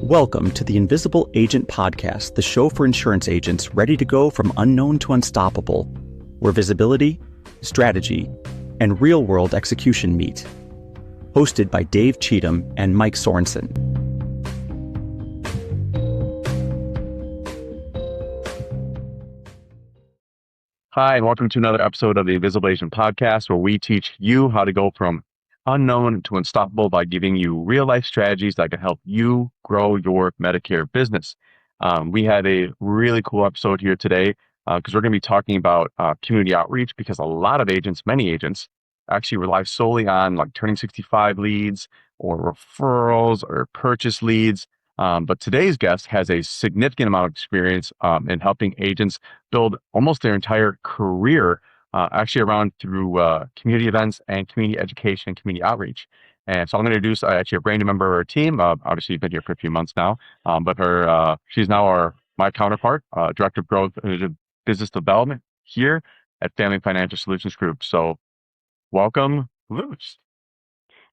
Welcome to the Invisible Agent Podcast, the show for insurance agents ready to go from unknown to unstoppable, where visibility, strategy, and real-world execution meet. Hosted by Dave Cheatham and Mike Sorensen. Hi, and welcome to another episode of the Invisible Agent Podcast, where we teach you how to go from unknown to unstoppable by giving you real-life strategies that can help you grow your Medicare business. We had a really cool episode here today because we're going to be talking about community outreach, because a lot of agents, many agents, actually rely solely on like turning 65 leads or referrals or purchase leads. But today's guest has a significant amount of experience in helping agents build almost their entire career actually around through community events and community education and community outreach. And so I'm going to introduce actually a brand new member of our team. Obviously, you've been here for a few months now, but she's now my counterpart, Director of Growth and Business Development here at Family Financial Solutions Group. So welcome, Luz.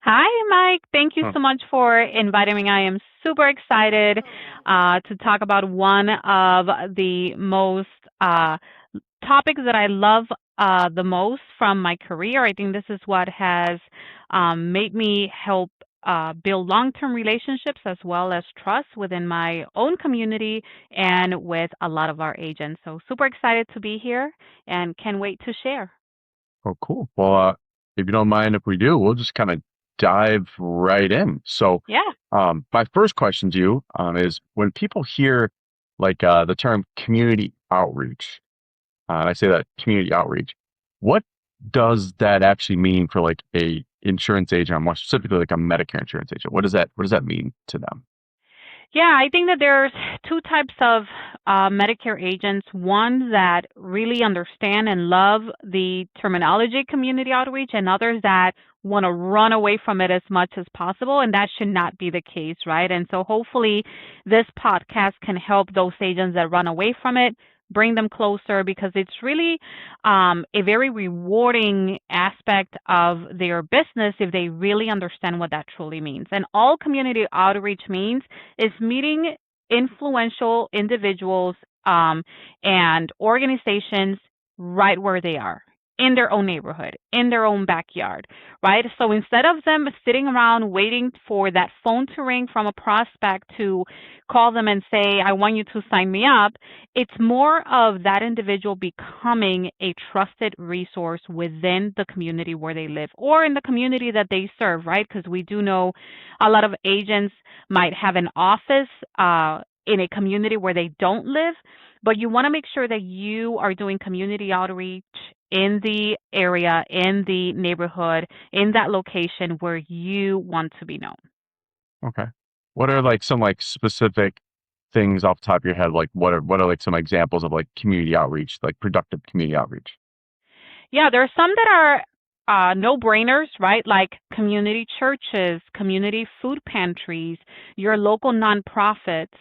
Hi, Mike. Thank you so much for inviting me. I am super excited to talk about one of the most topics that I love the most from my career. I think this is what has made me help build long-term relationships as well as trust within my own community and with a lot of our agents. So super excited to be here and can't wait to share. Oh, cool. Well, if you don't mind, if we do, we'll just kind of dive right in. So yeah. My first question to you is, when people hear like the term community outreach, and I say that community outreach, what does that actually mean for like a insurance agent, or more specifically like a Medicare insurance agent? What does that mean to them? Yeah, I think that there's two types of Medicare agents. One that really understand and love the terminology community outreach, and others that want to run away from it as much as possible, and that should not be the case, right? And so hopefully this podcast can help those agents that run away from it, bring them closer, because it's really a very rewarding aspect of their business if they really understand what that truly means. And all community outreach means is meeting influential individuals and organizations right where they are, in their own neighborhood, in their own backyard, right? So instead of them sitting around waiting for that phone to ring from a prospect to call them and say, I want you to sign me up, it's more of that individual becoming a trusted resource within the community where they live or in the community that they serve, right? Because we do know a lot of agents might have an office in a community where they don't live, but you want to make sure that you are doing community outreach in the area, in the neighborhood, in that location where you want to be known. Okay. What are like some like specific things off the top of your head? Like what are like some examples of like community outreach, like productive community outreach? Yeah, there are some that are no-brainers, right? Like community churches, community food pantries, your local nonprofits.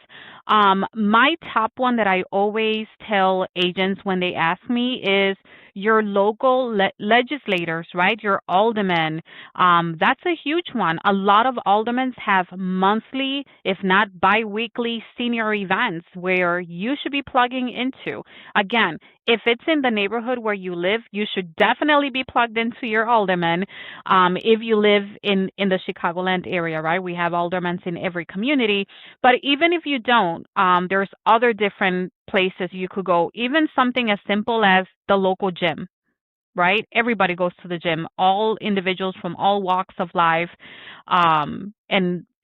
My top one that I always tell agents when they ask me is your local legislators, right? Your aldermen. That's a huge one. A lot of aldermen have monthly, if not bi-weekly, senior events where you should be plugging into. Again, if it's in the neighborhood where you live, you should definitely be plugged into your alderman. If you live in the Chicagoland area, right? We have aldermen in every community. But even if you don't, there's other different places you could go. Even something as simple as the local gym, right? Everybody goes to the gym, all individuals from all walks of life. And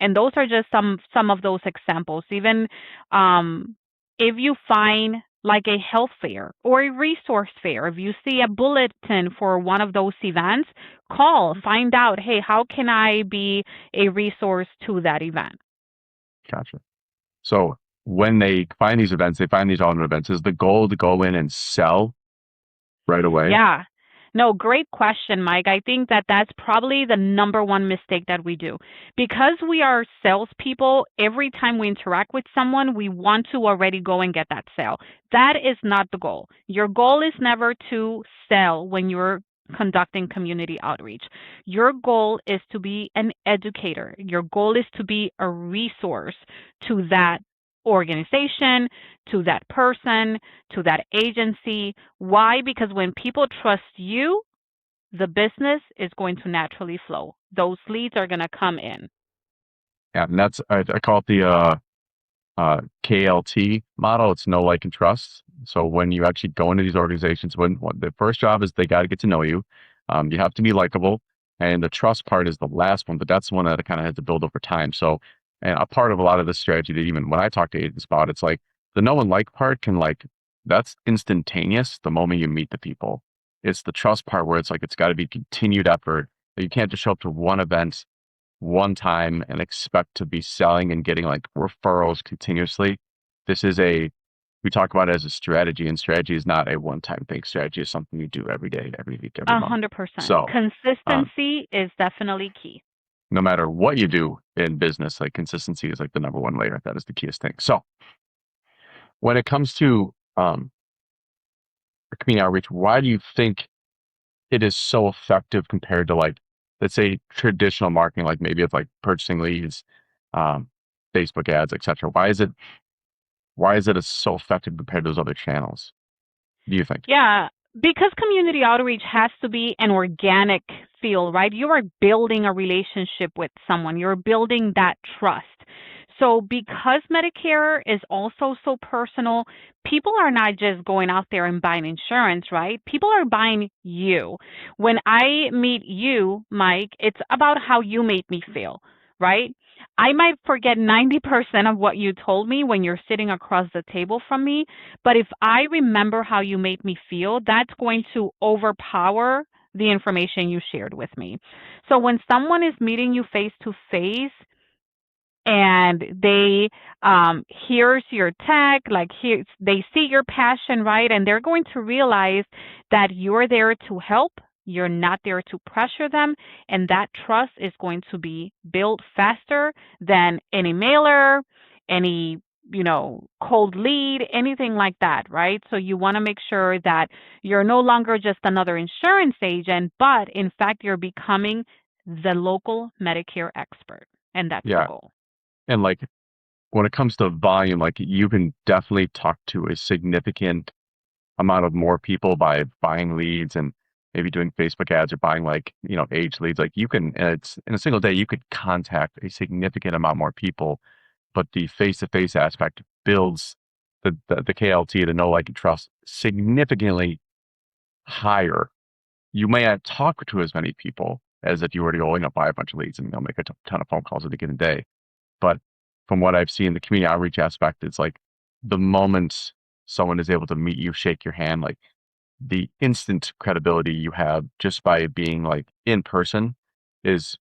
those are just some of those examples. Even if you find like a health fair or a resource fair, if you see a bulletin for one of those events, call, find out, hey, how can I be a resource to that event? Gotcha. So when they find these events, they find these alderman events, is the goal to go in and sell right away? Yeah. No, great question, Mike. I think that that's probably the number one mistake that we do. Because we are salespeople, every time we interact with someone, we want to already go and get that sale. That is not the goal. Your goal is never to sell when you're conducting community outreach. Your goal is to be an educator. Your goal is to be a resource to that organization, to that person, to that agency. Why? Because when people trust you, the business is going to naturally flow. Those leads are going to come in. Yeah, and that's I call it the KLT model. It's know, like, and trust. So when you actually go into these organizations, when the first job is they got to get to know you. You have to be likable, and the trust part is the last one, but that's the one that I kind of had to build over time. So, and a part of a lot of this strategy that even when I talk to agents about, it's like the know and like part can like that's instantaneous the moment you meet the people. It's the trust part where it's like it's got to be continued effort. You can't just show up to one event one time and expect to be selling and getting like referrals continuously. This is we talk about it as a strategy, and strategy is not a one-time thing. Strategy is something you do every day, every week, every month. 100%. So, Consistency is definitely key. no matter what you do in business, like consistency is like the number one layer. That is the keyest thing. So, when it comes to community outreach, why do you think it is so effective compared to like, let's say, traditional marketing, like maybe it's like purchasing leads, um, Facebook ads, etc. Why is it so effective compared to those other channels? Do you think? Yeah, because community outreach has to be an organic feel, right? You are building a relationship with someone, you're building that trust. So, because Medicare is also so personal, people are not just going out there and buying insurance, right? People are buying you. When I meet you, Mike, it's about how you made me feel, right? I might forget 90% of what you told me when you're sitting across the table from me, but if I remember how you made me feel, that's going to overpower the information you shared with me. So when someone is meeting you face to face and they hears your tech, like they see your passion, right? And they're going to realize that you're there to help. You're not there to pressure them, and that trust is going to be built faster than any mailer, any cold lead, anything like that, right? So you want to make sure that you're no longer just another insurance agent, but in fact, you're becoming the local Medicare expert, and that's the Yeah. goal. And like when it comes to volume, like you can definitely talk to a significant amount of more people by buying leads and maybe doing Facebook ads or buying like, age leads. Like you can, it's in a single day, you could contact a significant amount more people, but the face-to-face aspect builds the KLT, the know, like, and trust significantly higher. You may not talk to as many people as if you were to go, buy a bunch of leads and make a ton of phone calls at a given day. But from what I've seen, the community outreach aspect, it's like the moment someone is able to meet you, shake your hand, like the instant credibility you have just by being like in person is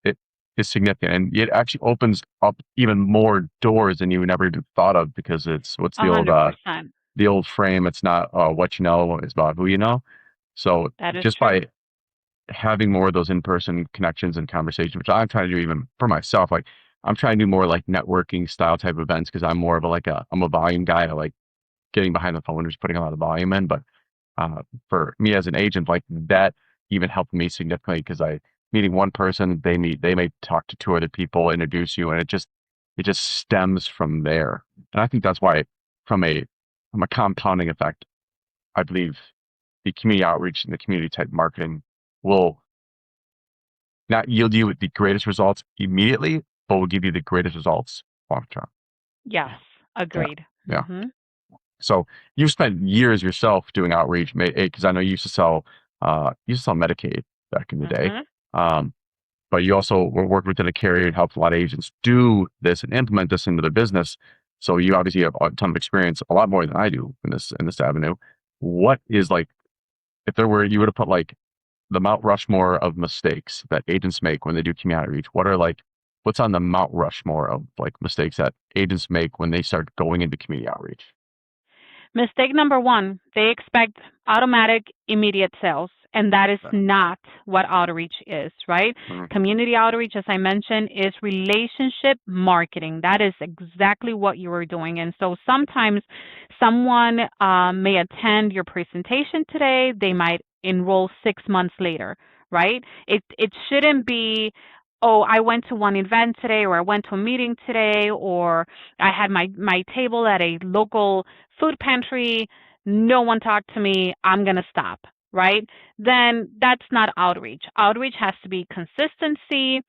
it is significant, and it actually opens up even more doors than you never even thought of, because it's what's the old frame. It's not what you know, it's about who you know. So That is just true. by having more of those in-person connections and conversations, which I'm trying to do even for myself, like I'm trying to do more like networking style type events, because I'm more of I'm a volume guy. I like getting behind the phone and just putting a lot of volume in. But for me as an agent, like that even helped me significantly, because I meeting one person, they may talk to two other people, introduce you, and it just stems from there. And I think that's why from a compounding effect, I believe the community outreach and the community type marketing will not yield you the greatest results immediately, but will give you the greatest results long term. Yes, Yeah. agreed. Yeah. Hmm. So you spent years yourself doing outreach, because I know you used to sell Medicaid back in the day. Hmm. But you also were working within a carrier and helped a lot of agents do this and implement this into their business. So you obviously have a ton of experience, a lot more than I do in this avenue. What is like, if you were to put like the Mount Rushmore of mistakes that agents make when they do community outreach, what's on the Mount Rushmore of like mistakes that agents make when they start going into community outreach? Mistake number one, they expect automatic, immediate sales, and that is Yeah. not what outreach is, right? Mhm. Community outreach, as I mentioned, is relationship marketing. That is exactly what you are doing. And so sometimes someone may attend your presentation today, they might enroll 6 months later, right? It shouldn't be, oh, I went to one event today, or I went to a meeting today, or I had my table at a local food pantry. No one talked to me. I'm going to stop, right? Then that's not outreach. Outreach has to be consistency.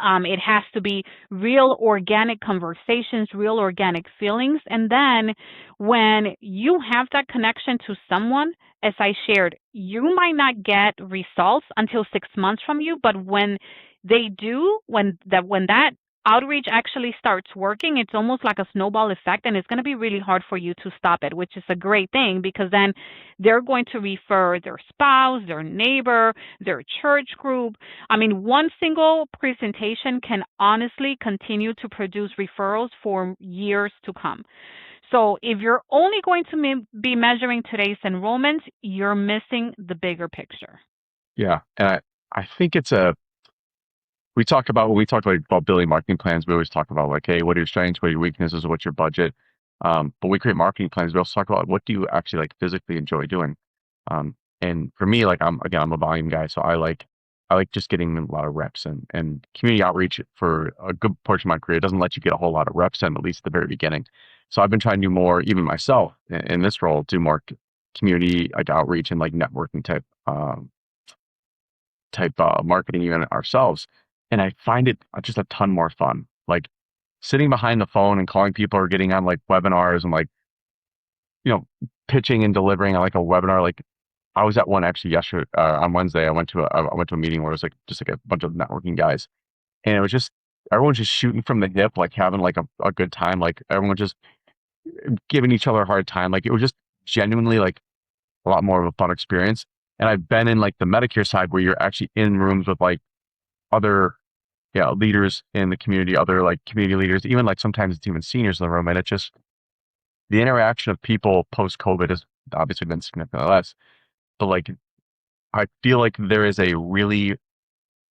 It has to be real organic conversations, real organic feelings. And then when you have that connection to someone, as I shared, you might not get results until 6 months from you, but when they do, when that outreach actually starts working, it's almost like a snowball effect, and it's going to be really hard for you to stop it, which is a great thing, because then they're going to refer their spouse, their neighbor, their church group. I mean, one single presentation can honestly continue to produce referrals for years to come. So if you're only going to be measuring today's enrollments, you're missing the bigger picture. Yeah. And I think it's we talk about when we talk about building marketing plans, we always talk about like, hey, what are your strengths, what are your weaknesses, what's your budget? But we create marketing plans. We also talk about what do you actually like physically enjoy doing. And for me, like I'm a volume guy, so I like just getting a lot of reps and community outreach for a good portion of my career doesn't let you get a whole lot of reps in, at least at the very beginning. So I've been trying to do more, even myself in this role, do more community like outreach and like networking type marketing even ourselves. And I find it just a ton more fun. Like sitting behind the phone and calling people or getting on like webinars and like, you know, pitching and delivering on like a webinar. Like I was at one actually yesterday, on Wednesday. I went to a meeting where it was like just like a bunch of networking guys, and it was just everyone's just shooting from the hip, like having like a good time. Like everyone just giving each other a hard time. Like it was just genuinely like a lot more of a fun experience. And I've been in like the Medicare side where you're actually in rooms with like other leaders in the community, other like community leaders, even like sometimes it's even seniors in the room. And it just, the interaction of people post COVID has obviously been significantly less. But like, I feel like there is a really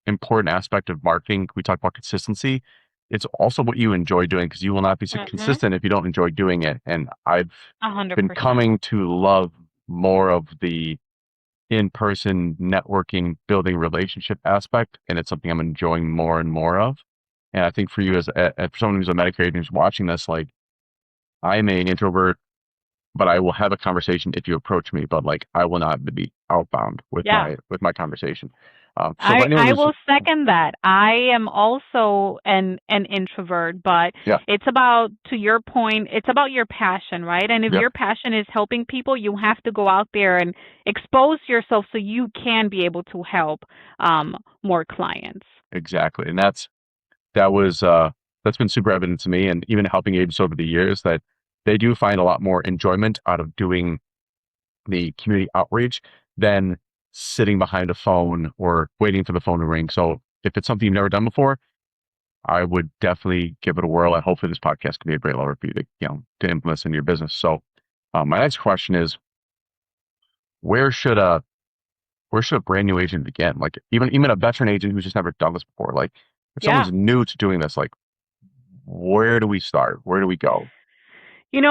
important aspect of marketing. We talk about consistency. It's also what you enjoy doing because you will not be so Mm-hmm. consistent if you don't enjoy doing it. And I've been 100%. coming to love more of the in-person networking, building relationship aspect, and it's something I'm enjoying more and more of. And I think for you as for someone who's a Medicare agent who's watching this, like I'm an introvert, but I will have a conversation if you approach me, but like I will not be outbound with Yeah. my conversation. So for anyone I who's will second that. I am also an introvert, but yeah, it's about, to your point, it's about your passion, right? And if yeah, your passion is helping people, you have to go out there and expose yourself so you can be able to help more clients. exactly. And that's been super evident to me, and even helping agents over the years that they do find a lot more enjoyment out of doing the community outreach than sitting behind a phone or waiting for the phone to ring. So if it's something you've never done before, I would definitely give it a whirl. And hopefully this podcast can be a great lever for you to, to implement this in your business. So my next question is, where should a brand new agent begin? Like even a veteran agent who's just never done this before, like if Yeah. someone's new to doing this, like where do we start? Where do we go?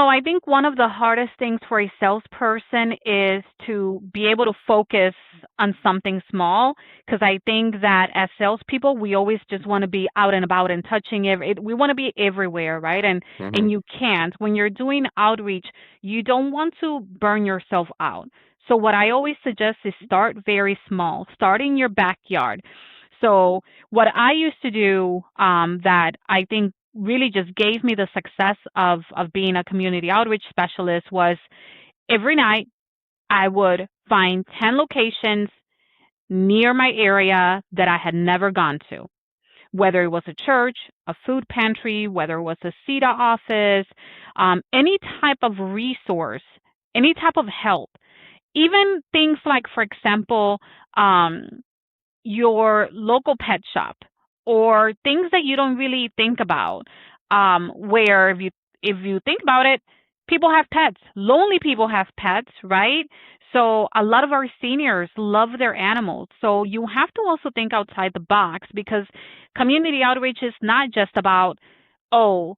I think one of the hardest things for a salesperson is to be able to focus on something small. Because I think that as salespeople, we always just want to be out and about and touching we want to be everywhere, right? And Hmm. you can't. When you're doing outreach, you don't want to burn yourself out. So what I always suggest is start very small. Start in your backyard. So what I used to do, that I think really just gave me the success of being a community outreach specialist, was every night I would find 10 locations near my area that I had never gone to, whether it was a church, a food pantry, whether it was a CETA office, any type of resource, any type of help, even things like, for example, um, your local pet shop, or things that you don't really think about, where if you think about it, people have pets, lonely people have pets, right? So a lot of our seniors love their animals, so you have to also think outside the box, because community outreach is not just about, oh,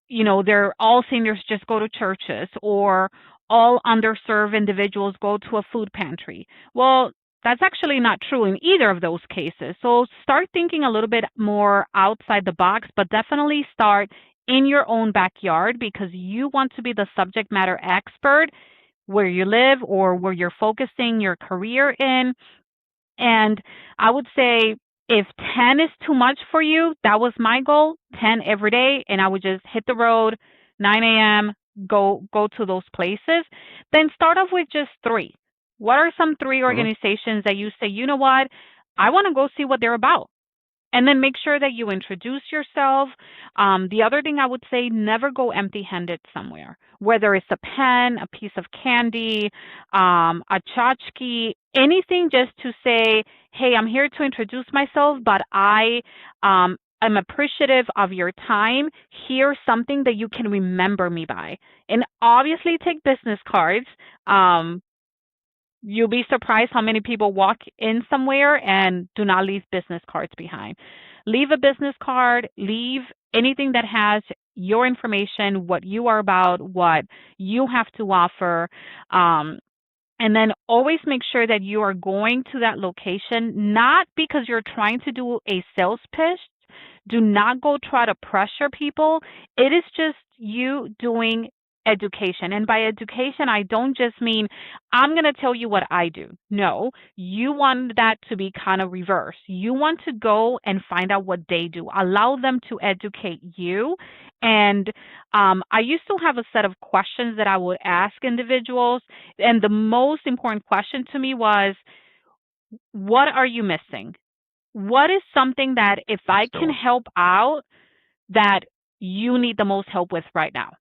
they're all seniors just go to churches, or all underserved individuals go to a food pantry. Well, that's actually not true in either of those cases. So start thinking a little bit more outside the box, but definitely start in your own backyard because you want to be the subject matter expert where you live or where you're focusing your career in. And I would say if 10 is too much for you, that was my goal, 10 every day, and I would just hit the road, 9 a.m., go to those places. Then start off with just 3. What are some 3 Mhm. organizations that you say, you know what, I want to go see what they're about? And then make sure that you introduce yourself. The other thing I would say, never go empty handed somewhere, whether it's a pen, a piece of candy, a tchotchke, anything just to say, hey, I'm here to introduce myself, but I'm appreciative of your time. Here's something that you can remember me by. And obviously take business cards. You'll be surprised how many people walk in somewhere and do not leave business cards behind. Leave a business card, leave anything that has your information, what you are about, what you have to offer. And then always make sure that you are going to that location, not because you're trying to do a sales pitch. Do not go try to pressure people. It is just you doing education. And by education, I don't just mean I'm going to tell you what I do. No, you want that to be kind of reverse. You want to go and find out what they do. Allow them to educate you. And I used to have a set of questions that I would ask individuals. And the most important question to me was, what are you missing? What is something that if I can So, help out that you need the most help with right now?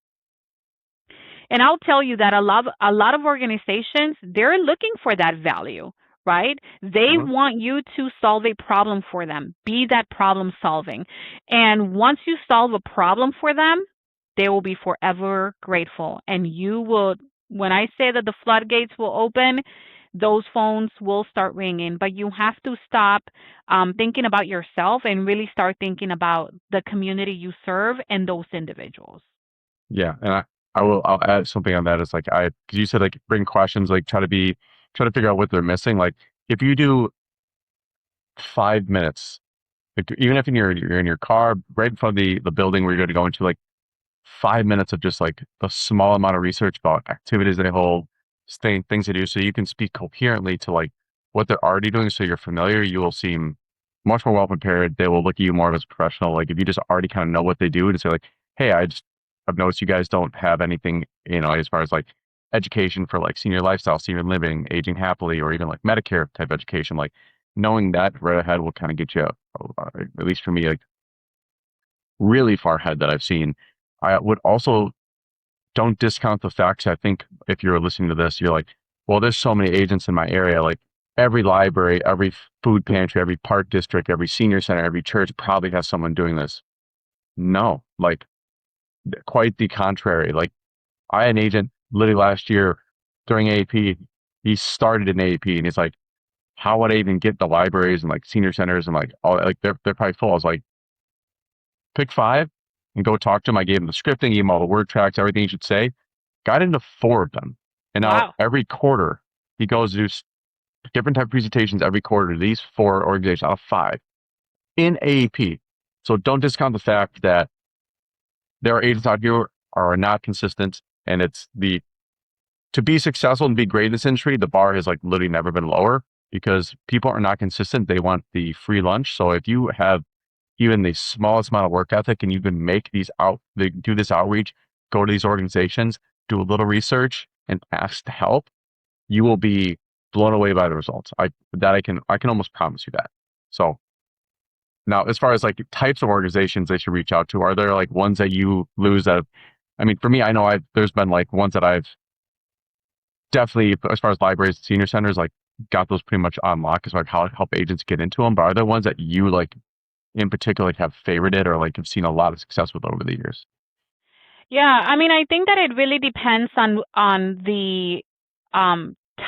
And I'll tell you that a lot of organizations, they're looking for that value, right? They mhm. want you to solve a problem for them, be that problem solving. And once you solve a problem for them, they will be forever grateful. And you will, when I say that the floodgates will open, those phones will start ringing. But you have to stop thinking about yourself and really start thinking about the community you serve and those individuals. Yeah, and I'll add something on that. Is like because you said like bring questions, like try to figure out what they're missing. Like if you do 5 minutes, like even if you're in your car right in front of the building where you're going to go into, like 5 minutes of just like a small amount of research about activities they hold, things they do, so you can speak coherently to like what they're already doing, so you're familiar. You will seem much more well prepared. They will look at you more as a professional. Like if you just already kind of know what they do and say like, hey, I've noticed you guys don't have anything, as far as like education for like senior lifestyle, senior living, aging happily, or even like Medicare type education. Like knowing that right ahead will kind of get you, at least for me, like really far ahead that I've seen. I would also don't discount the fact. I think if you're listening to this, you're like, well, there's so many agents in my area. Like every library, every food pantry, every park district, every senior center, every church probably has someone doing this. No, like quite the contrary. Like I had an agent literally last year during AAP. He started in AAP and he's like, how would I even get the libraries and like senior centers and like all, like they're probably full. I was like, pick 5 and go talk to him. I gave him the scripting, gave him all the word tracks, everything he should say. Got into 4 of them. And now Wow. every quarter, he goes to do different type of presentations every quarter to these 4 organizations out of 5 in AAP. So don't discount the fact that there are agents out here who are not consistent. And to be successful and be great in this industry, the bar has like literally never been lower because people are not consistent. They want the free lunch. So if you have even the smallest amount of work ethic and you can do this outreach, go to these organizations, do a little research and ask to help, you will be blown away by the results. I can almost promise you that. So now, as far as like types of organizations they should reach out to, are there like ones that you lose that? I mean, for me, I know there's been like ones that I've definitely, as far as libraries and senior centers, like got those pretty much on lock as far as how to help agents get into them. But are there ones that you like in particular like, have favorited or like have seen a lot of success with over the years? Yeah, I mean, I think that it really depends on the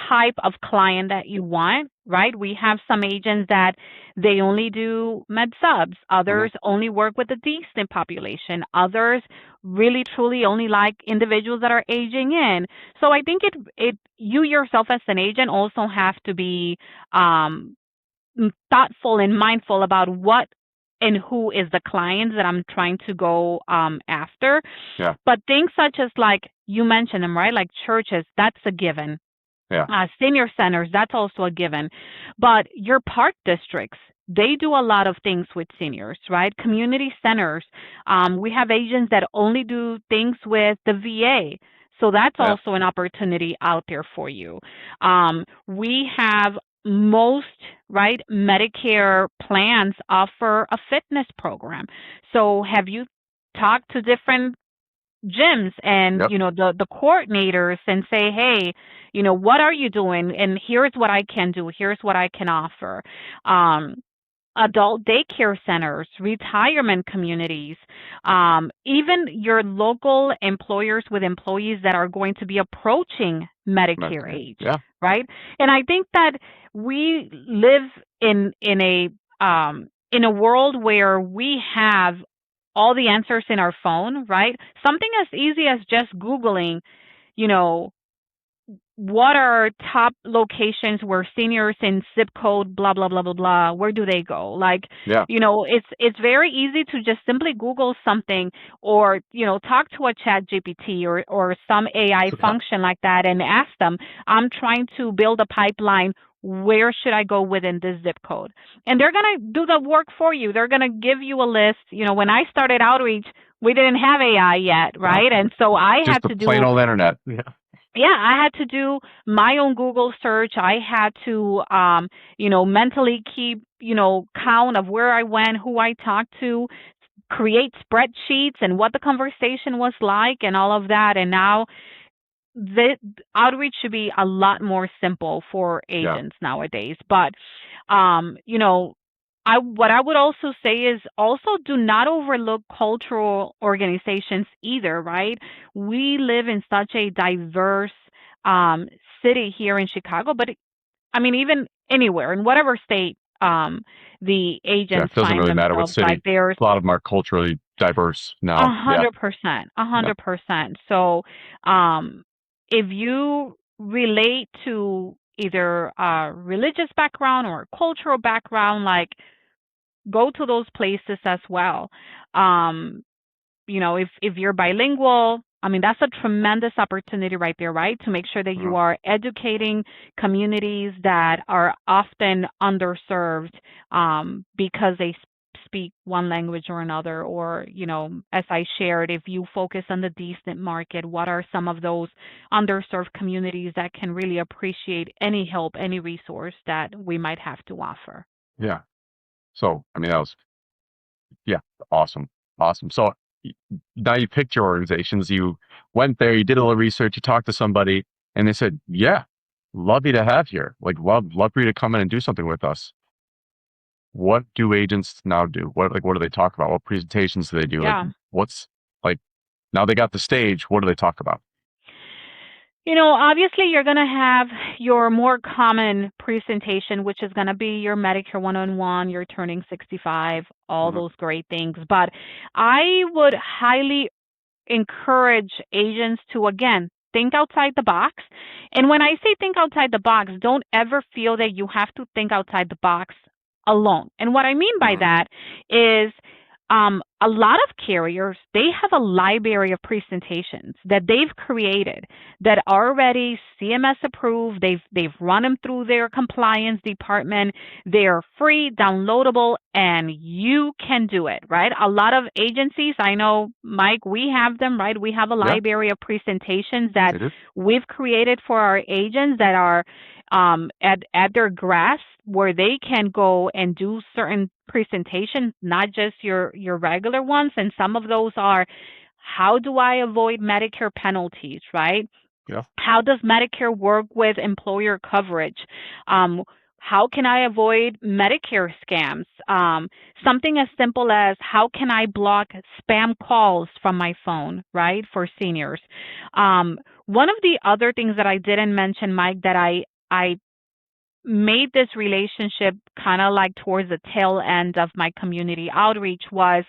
type of client that you want, right? We have some agents that they only do med subs, others only work with a decent population, others really truly only like individuals that are aging in. So I think it you yourself as an agent also have to be um thoughtful and mindful about what and who is the clients that I'm trying to go after. Yeah. But things such as like you mentioned them, right? Like churches, that's a given. Yeah. Senior centers, that's also a given. But your park districts, they do a lot of things with seniors, right? Community centers. We have agents that only do things with the VA. So that's Yeah. also an opportunity out there for you. We have most, right, Medicare plans offer a fitness program. So have you talked to different gyms and Yep. the coordinators and say, hey, what are you doing, and here's what I can do, here's what I can offer. Adult daycare centers, retirement communities, even your local employers with employees that are going to be approaching Medicare age, Yeah. right? And I think that we live in a world where we have all the answers in our phone, right? Something as easy as just Googling, you know, what are top locations where seniors in zip code blah blah blah blah blah, where do they go? Like, Yeah. it's very easy to just simply Google something, or talk to a chat GPT or some AI function like that and ask them, I'm trying to build a pipeline, where should I go within this zip code? And they're going to do the work for you. They're going to give you a list. When I started outreach, we didn't have AI yet, right? And so I Just had the to do plain old internet. Yeah. yeah, I had to do my own Google search. I had to, mentally keep, count of where I went, who I talked to, create spreadsheets and what the conversation was like and all of that. And now the outreach should be a lot more simple for agents nowadays. But, what I would also say is also do not overlook cultural organizations either, right? We live in such a diverse um, city here in Chicago, but I mean, even anywhere in whatever state the Yeah. agents It doesn't find really matter what themselves, like city. there's A lot of them are culturally diverse now. 100%, 100%. So, if you relate to either a religious background or a cultural background, like go to those places as well. Um, if you're bilingual, I mean, that's a tremendous opportunity right there, right? To make sure that you are educating communities that are often underserved because they speak one language or another. Or, as I shared, if you focus on the decent market, what are some of those underserved communities that can really appreciate any help, any resource that we might have to offer? Yeah. So, I mean, that was, awesome. Awesome. So now you picked your organizations, you went there, you did a little research, you talked to somebody, and they said, yeah, love you to have here. Like, love for you to come in and do something with us. What do agents now do? What do they talk about? What presentations do they do? Like, Yeah. what's like, now they got the stage, what do they talk about? Obviously, you're going to have your more common presentation, which is going to be your Medicare one-on-one, you're turning 65, all those great things. But I would highly encourage agents to, again, think outside the box. And when I say think outside the box, don't ever feel that you have to think outside the box alone. And what I mean by that is a lot of carriers, they have a library of presentations that they've created that are already CMS approved. They've run them through their compliance department. They're free, downloadable, and you can do it, right? A lot of agencies, I know, Mike, we have them, right? We have a library of presentations that we've created for our agents that are at their grasp, where they can go and do certain presentations, not just your regular ones. And some of those are, how do I avoid Medicare penalties, right? Yeah. How does Medicare work with employer coverage? How can I avoid Medicare scams? Something as simple as, how can I block spam calls from my phone, right, for seniors? one of the other things that I didn't mention, Mike, that I made this relationship kind of like towards the tail end of my community outreach was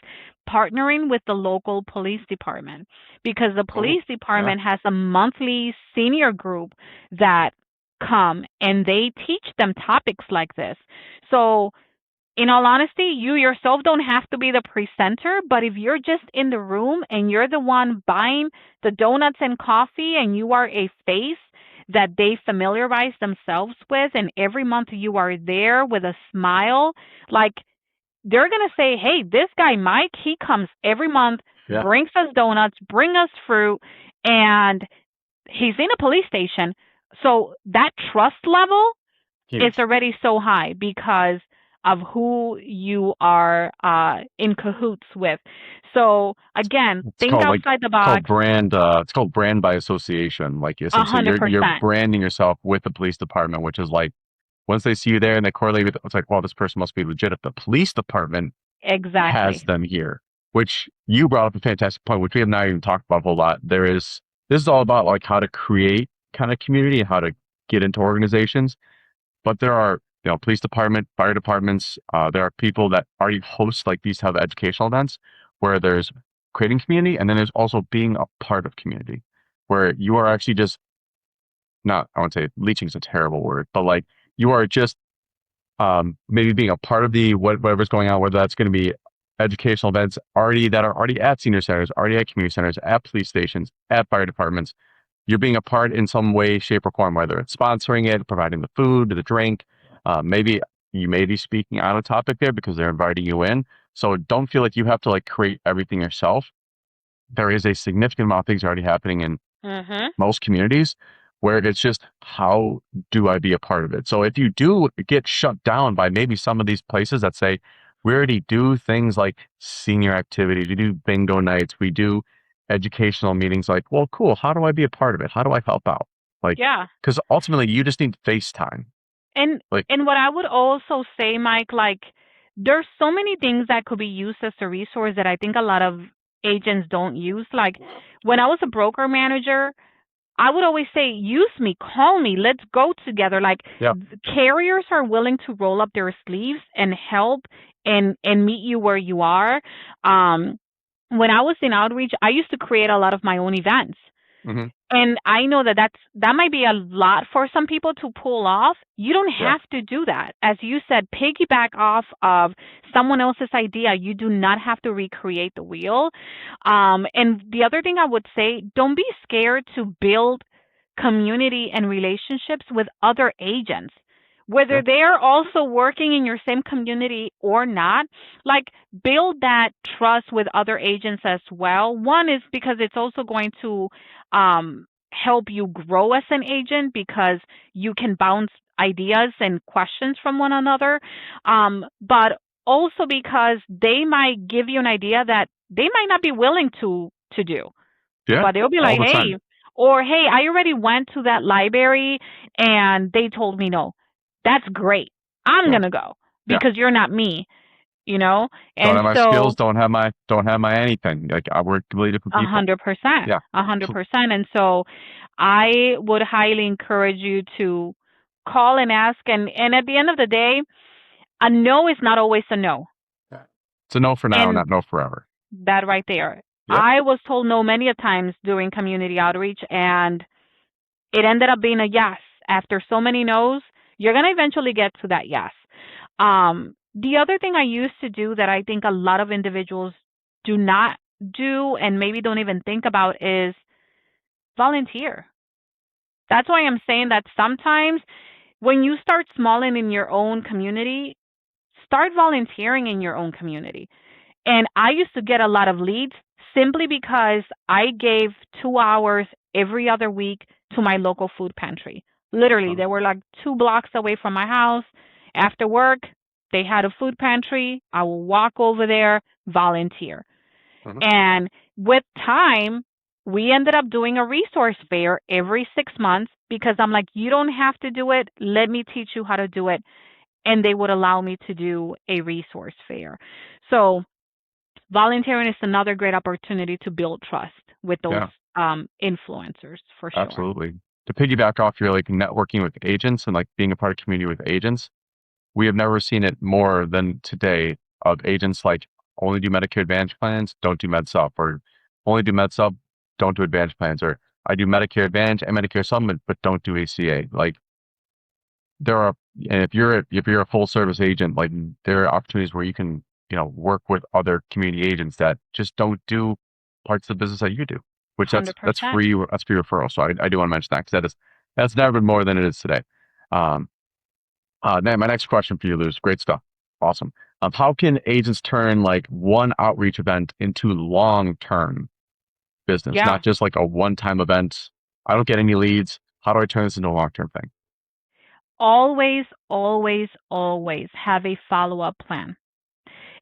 partnering with the local police department, because the Cool. police Yeah. department has a monthly senior group that come and they teach them topics like this. So in all honesty, you yourself don't have to be the presenter, but if you're just in the room and you're the one buying the donuts and coffee and you are a face that they familiarize themselves with, and every month you are there with a smile, like they're going to say, hey, this guy, Mike, he comes every month, Yeah. brings us donuts, bring us fruit, and he's in a police station. So that trust level it's Huge. already so high because of who you are in cahoots with. So again, It's think called like outside the it's called box. brand. It's called brand by association. Like A essentially, hundred you're percent, branding yourself with the police department, which is like once they see you there and they correlate with, it's like, well, this person must be legit. If the police department has exactly. them here, which you brought up a fantastic point, which we have not even talked about a whole lot. This is all about like how to create kind of community and how to get into organizations. But there are, police department, fire departments. There are people that already host like these type of educational events where there's creating community, and then there's also being a part of community, where you are actually just not. I won't say leeching is a terrible word, but like you are just maybe being a part of the whatever's going on, whether that's going to be educational events that are already at senior centers, already at community centers, at police stations, at fire departments. You're being a part in some way, shape, or form, whether it's sponsoring it, providing the food, the drink. Maybe you may be speaking on a topic there because they're inviting you in. So don't feel like you have to like create everything yourself. There is a significant amount of things already happening in Mhm. most communities where it's just how do I be a part of it? So if you do get shut down by maybe some of these places that say we already do things like senior activities, we do bingo nights, we do educational meetings, like, well, cool. How do I be a part of it? How do I help out? Like, Yeah. because ultimately you just need FaceTime. And Like, and what I would also say, Mike, like there's so many things that could be used as a resource that I think a lot of agents don't use. Like when I was a broker manager, I would always say, use me, call me, let's go together. Like yeah, carriers are willing to roll up their sleeves and help and meet you where you are. Um, when I was in outreach, I used to create a lot of my own events. hmm And I know that that might be a lot for some people to pull off. You don't yeah, have to do that. As you said, piggyback off of someone else's idea. You do not have to recreate the wheel. And the other thing I would say, don't be scared to build community and relationships with other agents, whether yeah, they are also working in your same community or not. Like build that trust with other agents as well. One is because it's also going to help you grow as an agent because you can bounce ideas and questions from one another. But also because they might give you an idea that they might not be willing to do, yeah, but they'll be all like, the time. hey, or hey, I already went to that library and they told me no. That's great. I'm Yeah, gonna go yeah. because you're not me, you know? Don't And have my skills, so don't have my anything. Like I work with completely different a people. hundred percent, Yeah. a hundred percent. And so I would highly encourage you to call and ask, and at the end of the day, a no is not always a no. Yeah. It's a no for now, And not no forever. that right there. Yep. I was told no many a times during community outreach, and it ended up being a yes. After so many no's, you're going to eventually get to that yes. The other thing I used to do that I think a lot of individuals do not do and maybe don't even think about is volunteer. That's why I'm saying that sometimes when you start small and in your own community, start volunteering in your own community. And I used to get a lot of leads simply because I gave 2 hours every other week to my local food pantry. Literally, Uh-huh. they were like 2 blocks away from my house. After work, they had a food pantry. I will walk over there, volunteer. Uh-huh. And with time, we ended up doing a resource fair every 6 months because I'm like, you don't have to do it. Let me teach you how to do it. And they would allow me to do a resource fair. So volunteering is another great opportunity to build trust with those Yeah. influencers for sure. Absolutely. To piggyback off your like networking with agents and like being a part of community with agents, we have never seen it more than today of agents like only do Medicare Advantage plans, don't do MedSup, or only do MedSup, don't do Advantage plans, or I do Medicare Advantage and Medicare Supplement, but don't do ACA. Like there are, and if you're a full service agent, like there are opportunities where you can, work with other community agents that just don't do parts of the business that you do, which that's 100%. free. That's free referral. So I do want to mention that because that's never been more than it is today. Now my next question for you, Luz, great stuff. Awesome. How can agents turn like one outreach event into long-term business, Yeah. not just like a one-time event? I don't get any leads. How do I turn this into a long-term thing? Always, always, always have a follow-up plan.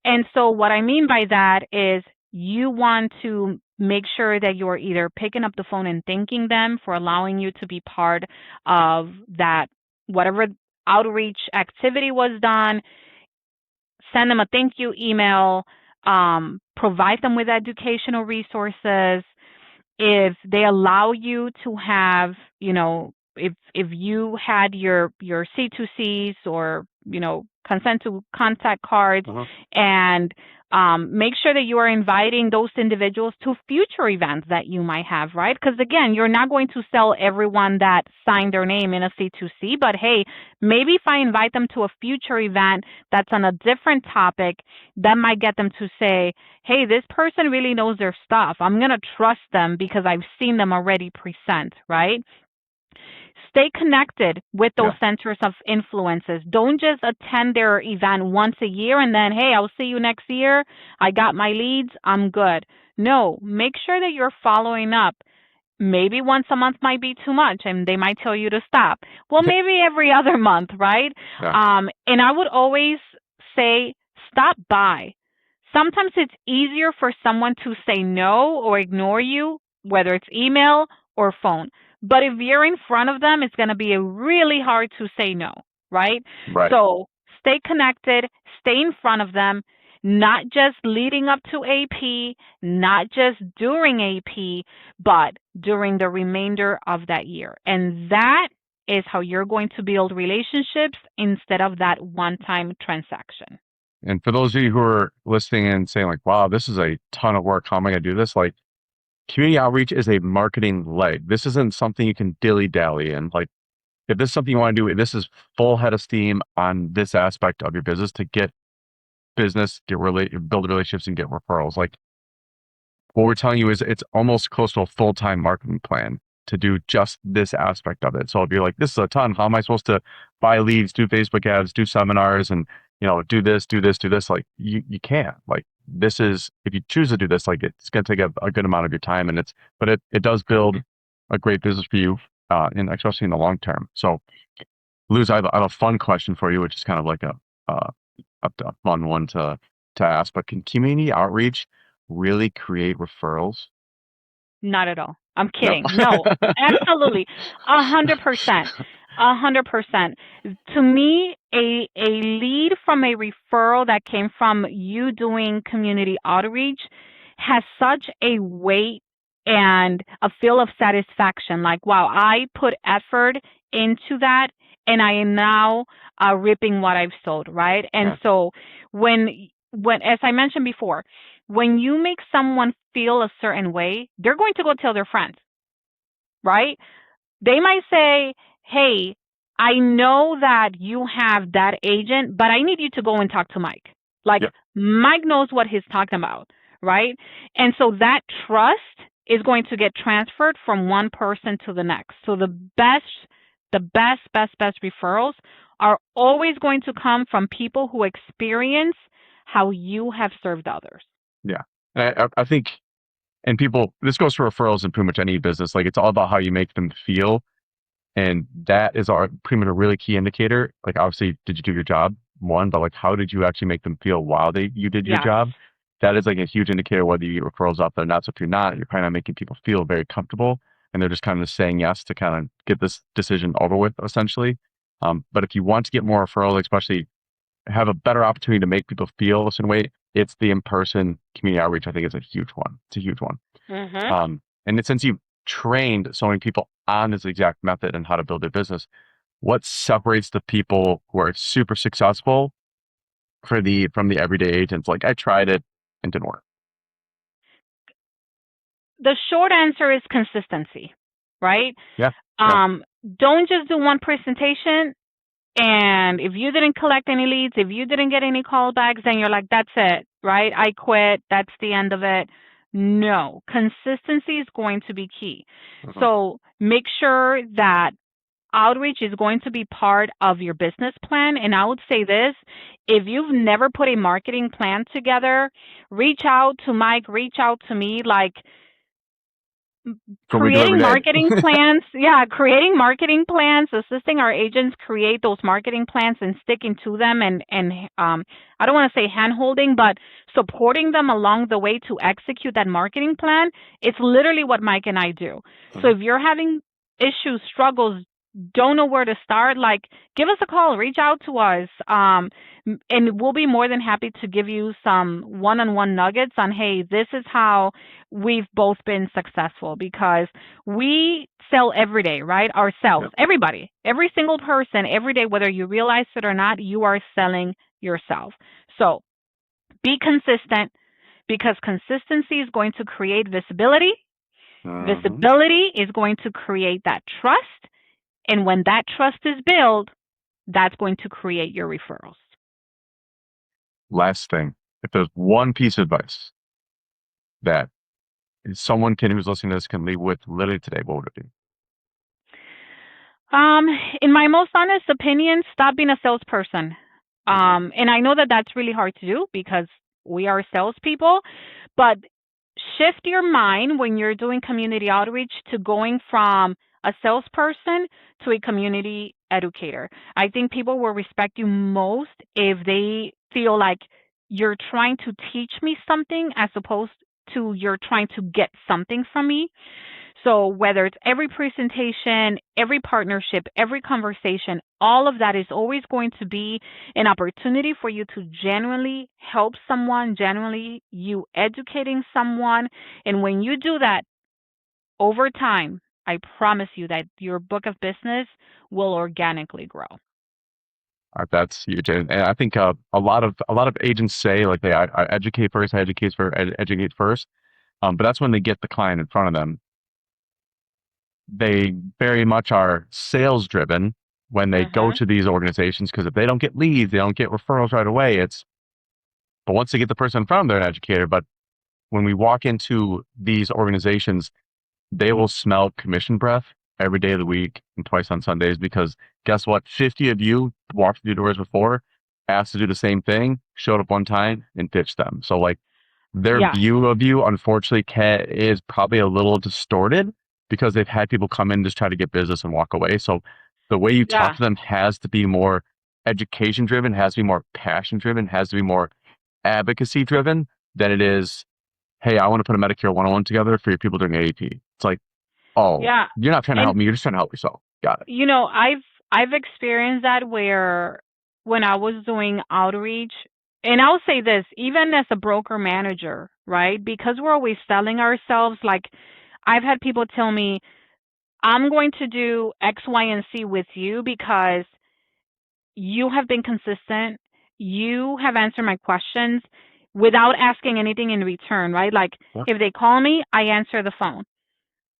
And so what I mean by that is you want to make sure that you're either picking up the phone and thanking them for allowing you to be part of that, whatever outreach activity was done, send them a thank you email, provide them with educational resources. If they allow you to have, if you had your C2Cs or, consent to contact cards, and make sure that you are inviting those individuals to future events that you might have, right? Because again, you're not going to sell everyone that signed their name in a C2C, but hey, maybe if I invite them to a future event that's on a different topic, that might get them to say, hey, this person really knows their stuff. I'm going to trust them because I've seen them already present, right? Stay connected with those centers of influences. Don't just attend their event once a year and then, hey, I'll see you next year. I got my leads. I'm good. No, make sure that you're following up. Maybe once a month might be too much and they might tell you to stop. Well, maybe every other month, right? Yeah. And I would always say, stop by. Sometimes it's easier for someone to say no or ignore you, whether it's email or phone. But if you're in front of them, it's going to be really hard to say no, right? Right. So stay connected, stay in front of them, not just leading up to AP, not just during AP, but during the remainder of that year. And that is how you're going to build relationships instead of that one-time transaction. And for those of you who are listening and saying like, wow, this is a ton of work. How am I going to do this? Like, community outreach is a marketing leg. This isn't something you can dilly-dally in. Like, if this is something you want to do, this is full head of steam on this aspect of your business to get business, build relationships and get referrals. Like, what we're telling you is it's almost close to a full-time marketing plan to do just this aspect of it. So if you're like, this is a ton, how am I supposed to buy leads, do Facebook ads, do seminars, and do this, do this, do this? Like, you can't. Like, this is, if you choose to do this, like, it's going to take a good amount of your time, and but it does build a great business for you, and especially in the long term. So, Luz, I have a fun question for you, which is kind of like a fun one to ask. But can community outreach really create referrals? Not at all. I'm No. kidding. No, absolutely. 100%. 100%. To me, a lead from a referral that came from you doing community outreach has such a weight and a feel of satisfaction. Like, wow, I put effort into that and I am now reaping what I've sowed, right? And Yeah. so when as I mentioned before, when you make someone feel a certain way, they're going to go tell their friends, right? They might say, hey, I know that you have that agent, but I need you to go and talk to Mike. Like, Yeah. Mike knows what he's talking about, right? And so that trust is going to get transferred from one person to the next. So the best referrals are always going to come from people who experience how you have served others. Yeah. And I think, and people, this goes for referrals in pretty much any business. Like, it's all about how you make them feel. And that is pretty much a really key indicator. Like, obviously, did you do your job? One, but like, how did you actually make them feel while you did your Yes. job? That is like a huge indicator whether you get referrals out there or not. So if you're not, you're probably not making people feel very comfortable, and they're just kind of saying yes to kind of get this decision over with, essentially. But if you want to get more referrals, especially have a better opportunity to make people feel a certain way, it's the in-person community outreach. I think is a huge one. It's a huge one. Mm-hmm. And since you've trained so many people on this exact method and how to build their business, what separates the people who are super successful from the everyday agents? Like, I tried it and didn't work. The short answer is consistency, right? Yeah. Yeah. Don't just do one presentation. And if you didn't collect any leads, if you didn't get any callbacks, then you're like, that's it, right? I quit. That's the end of it. No, consistency is going to be key. Mhm. So make sure that outreach is going to be part of your business plan. And I would say this, if you've never put a marketing plan together, reach out to Mike, reach out to me. Like, What we do every creating day. marketing plans, creating marketing plans, assisting our agents create those marketing plans and sticking to them, and I don't want to say hand holding, but supporting them along the way to execute that marketing plan. It's literally what Mike and I do. So if you're having issues, struggles, don't know where to start, like, give us a call, reach out to us, and we'll be more than happy to give you some one-on-one nuggets on, hey, this is how we've both been successful, because we sell every day, right? Ourselves, everybody, every single person, every day, whether you realize it or not, you are selling yourself. So be consistent, because consistency is going to create visibility. Visibility is going to create that trust. And when that trust is built, that's going to create your referrals. Last thing, if there's one piece of advice that someone who's listening to this can leave with literally today, what would it be? In my most honest opinion, stop being a salesperson. And I know that that's really hard to do because we are salespeople, but shift your mind when you're doing community outreach to going from a salesperson to a community educator. I think people will respect you most if they feel like you're trying to teach me something as opposed to you're trying to get something from me. So whether it's every presentation, every partnership, every conversation, all of that is always going to be an opportunity for you to genuinely help someone, genuinely you educating someone. And when you do that over time, I promise you that your book of business will organically grow. That's huge, and I think a lot of agents say, like, I educate first, educate first, but that's when they get the client in front of them. They very much are sales driven when they go to these organizations, because if they don't get leads, they don't get referrals right away. But once they get the person in front of them, they're an educator. But when we walk into these organizations, they will smell commission breath every day of the week and twice on Sundays, because guess what? 50 of you walked through doors before, asked to do the same thing, showed up one time and ditched them. So, like, their view of you, unfortunately, is probably a little distorted because they've had people come in, just try to get business and walk away. So the way you talk to them has to be more education driven, has to be more passion driven, has to be more advocacy driven than it is, hey, I want to put a Medicare 101 together for your people doing AAP. It's like, oh, you're not trying to help me, you're just trying to help yourself. Got it. You know, I've experienced that where when I was doing outreach, and I'll say this, even as a broker manager, right? Because we're always selling ourselves, like, I've had people tell me, I'm going to do X, Y, and Z with you because you have been consistent. You have answered my questions without asking anything in return, right? Like, if they call me, I answer the phone,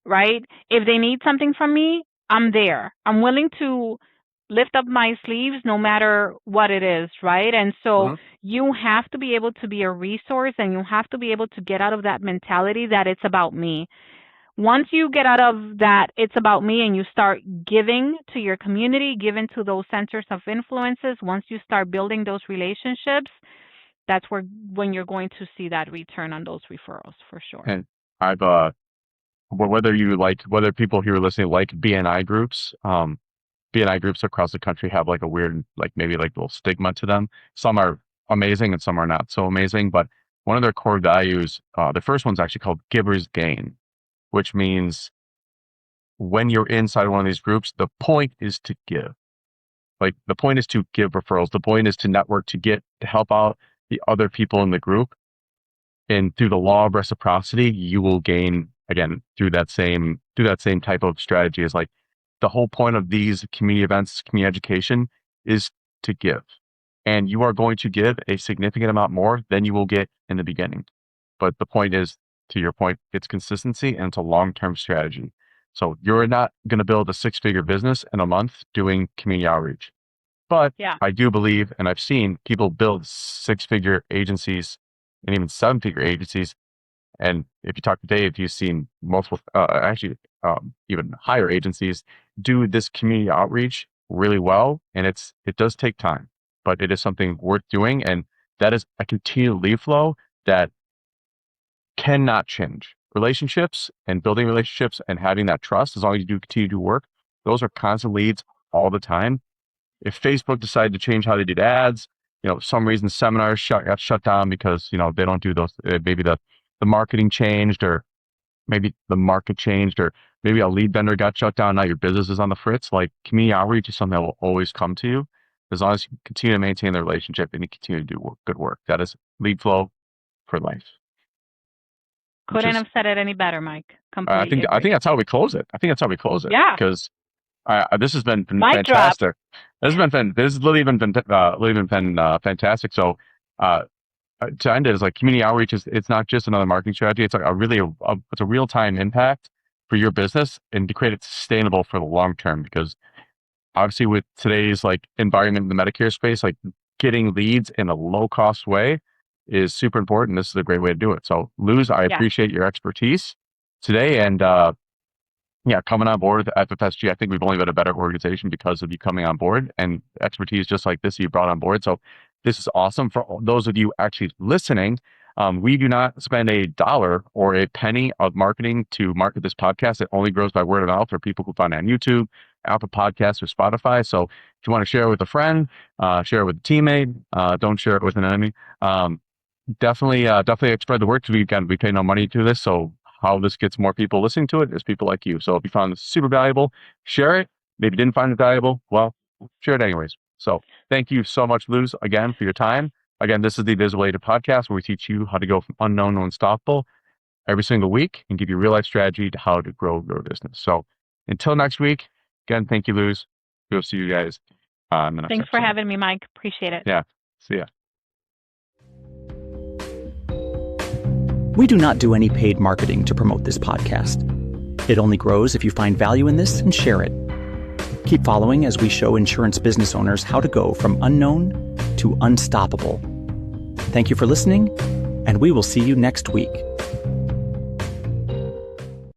right? If they need something from me, I'm there. I'm willing to lift up my sleeves no matter what it is, right? And so you have to be able to be a resource, and you have to be able to get out of that mentality that it's about me. Once you get out of that, it's about me, and you start giving to your community, giving to those centers of influences, once you start building those relationships, that's when you're going to see that return on those referrals for sure. And I've, whether people who are listening like BNI groups, BNI groups across the country have like a weird, like maybe like little stigma to them. Some are amazing and some are not so amazing, but one of their core values, the first one's actually called Giver's Gain, which means when you're inside one of these groups, the point is to give. Like, the point is to give referrals. The point is to network, to help out the other people in the group. And through the law of reciprocity, you will gain again, through that same type of strategy. Is like the whole point of these community events, community education, is to give. And you are going to give a significant amount more than you will get in the beginning. But the point is, to your point, it's consistency and it's a long-term strategy. So you're not going to build a 6-figure business in a month doing community outreach. But Yeah. I do believe, and I've seen people build 6-figure agencies and even 7-figure agencies. And if you talk to Dave, he's seen multiple, even higher agencies do this community outreach really well. And it does take time, but it is something worth doing. And that is a continued lead flow that cannot change. Relationships and building relationships and having that trust, as long as you do continue to do work, those are constant leads all the time. If Facebook decided to change how they did ads, for some reason seminars got shut down because, they don't do those, maybe the marketing changed, or maybe the market changed, or maybe a lead vendor got shut down. Now your business is on the fritz. Like, community outreach is something that will always come to you as long as you continue to maintain the relationship and you continue to do good work. That is lead flow for life. Couldn't have said it any better, Mike. Completely I think that's how we close it. Yeah. Because this has been Mic fantastic. This has literally been fantastic. So to end it, is like community outreach it's not just another marketing strategy. It's like it's a real time impact for your business and to create it sustainable for the long term. Because obviously with today's like environment in the Medicare space, like getting leads in a low cost way is super important. This is a great way to do it. So Luz, I appreciate your expertise today, and coming on board with FFSG. I think we've only been a better organization because of you coming on board and expertise just like this you brought on board. So this is awesome. For those of you actually listening, we do not spend a dollar or a penny of marketing to market this podcast. It only grows by word of mouth for people who find it on YouTube, Apple Podcasts, or Spotify. So if you want to share it with a friend, share it with a teammate, don't share it with an enemy. Definitely spread the word, because we pay no money to this. So how this gets more people listening to it is people like you. So if you found this super valuable, share it. Maybe didn't find it valuable, well, share it anyways. So thank you so much, Luz, again, for your time. Again, this is the Visible Agent Podcast, where we teach you how to go from unknown to unstoppable every single week and give you real life strategy to how to grow your business. So until next week, again, thank you, Luz. We'll see you guys in the next Thanks for having me, Mike. Appreciate it. Yeah. See ya. We do not do any paid marketing to promote this podcast. It only grows if you find value in this and share it. Keep following as we show insurance business owners how to go from unknown to unstoppable. Thank you for listening, and we will see you next week.